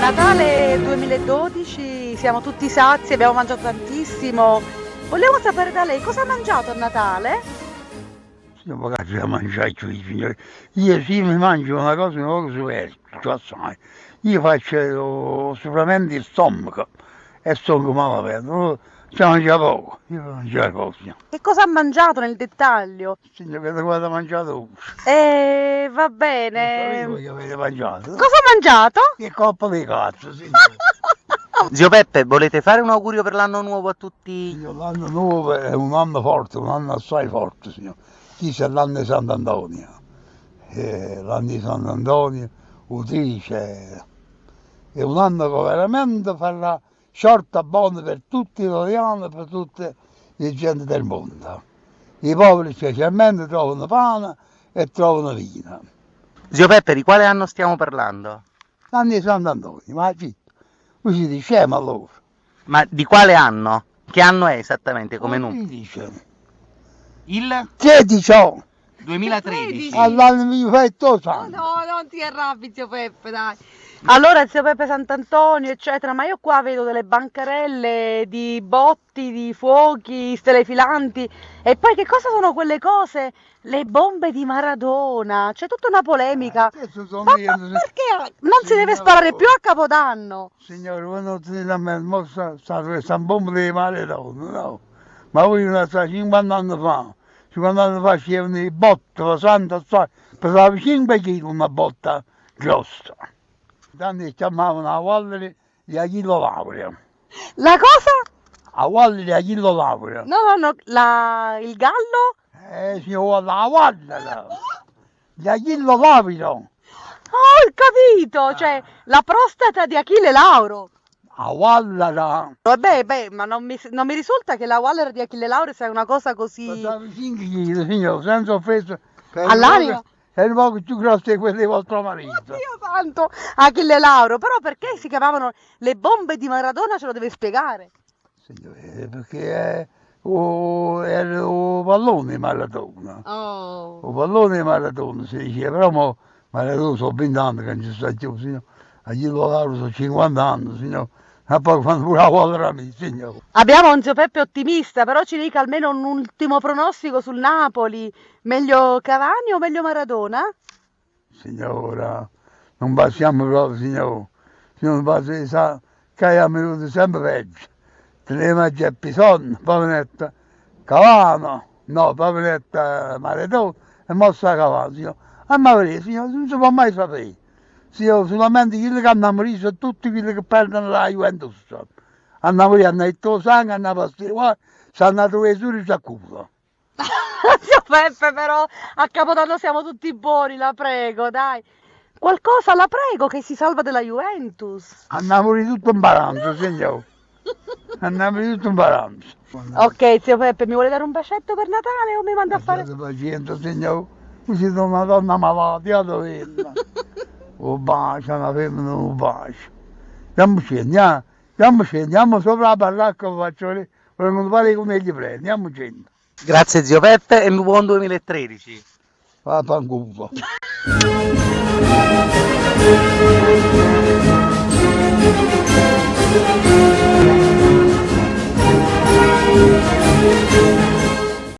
Natale 2012, siamo tutti sazi, abbiamo mangiato tantissimo. Volevo sapere da lei cosa ha mangiato a Natale? Io magari la mangiare qui, signore. Io sì mi mangio una cosa un po' superflua, sai. Io faccio sicuramente il stomaco e stomaco malato. Ci mangia poco, io mangiare poco, signore. Che cosa ha mangiato nel dettaglio? Signore, vedo quando ha mangiato. Va Non bene. sapevo che avete mangiato. Cosa ha mangiato? Che coppa di cazzo, signore. Zio Peppe, volete fare un augurio per l'anno nuovo a tutti? Signor, l'anno nuovo è un anno forte, un anno assai forte, signore. Chi c'è l'anno di Sant'Antonio? L'anno di Sant'Antonio, Utrice, è un anno che veramente farà sciorta buona per tutti gli italiani, per tutte le gente del mondo. I poveri specialmente trovano pane e trovano vino. Zio Peppe, di quale anno stiamo parlando? L'anno di Sant'Antonio, ma zitto, lui si dice allora. Ma di quale anno? Che anno è esattamente come numero? Lui dice, Il 13 anni, 2013. all'anno mi fai tutto santo. No, non ti arrabbi, zio Peppe, dai. Allora, zio Peppe Sant'Antonio, eccetera, ma io qua vedo delle bancarelle di botti, di fuochi, stelle filanti. E poi che cosa sono quelle cose? Le bombe di Maradona. C'è tutta una polemica. Questo sono Ma io, perché non si deve sparare più a Capodanno? signore, voi non dite a me, mo sta bomba di Maradona, no. Ma voi non sa, 50 anni fa, 50 anni fa c'erano i botte, pesante, pesava 5 kg una botta grossa. Tanti chiamavano a Valle di Achille Laurea. La cosa? A Valle di Achille Laurea. No, il gallo? Signore, la Valle, di Achille Laurea. Oh, ho capito, cioè la prostata di Achille Lauro. A Valle, la... Vabbè, ma non mi risulta che la Waller di Achille Lauro sia una cosa così Pesava 5 kg, signore, senza offesa. all'aria. È un po' più grosso di quelli di vostro marito. Oddio santo, Achille Lauro, però perché si chiamavano le bombe di Maradona ce lo deve spiegare. Signore, perché era un pallone Maradona. Oh. Un pallone Maradona si diceva, però Maradona sono 20 anni che non ci sta più, signore. Agli Lauro sono 50 anni, signore. E poi quando pure la vuole a me, signore. Abbiamo un zio Peppe ottimista, però ci dica almeno un ultimo pronostico sul Napoli. Meglio Cavani o meglio Maradona? Signora, non passiamo proprio, signore. Se non passi, sa, che è venuto sempre peggio. Teneva a Geppison, Pavanetta, Cavano, no, Pavanetta Maradona e Mossa Cavano, signore. A me, signore, non si può mai sapere. Signore, solamente quelli che hanno morito sono tutti quelli che perdono la Juventus. Hanno morito, hanno detto sangue, hanno passato, stanno a trovare solo il culo. Zio Peppe, però a Capodanno siamo tutti buoni, la prego, dai. Qualcosa, la prego, che si salva della Juventus. Hanno morito tutto in balanza, signore. Hanno morito tutto in balanza. Ok, zio Peppe, mi vuole dare un bacetto per Natale o mi manda a fare... Abbiate pazienza, signore. Qui siete una donna malata, dov'è? Un bacio, una femmina, un bacio. Andiamo sopra la baracca, faccio vedere, vengono fare i conigli prendi, andiamoci. Grazie zio Peppe e buon 2013. Vaffanculo.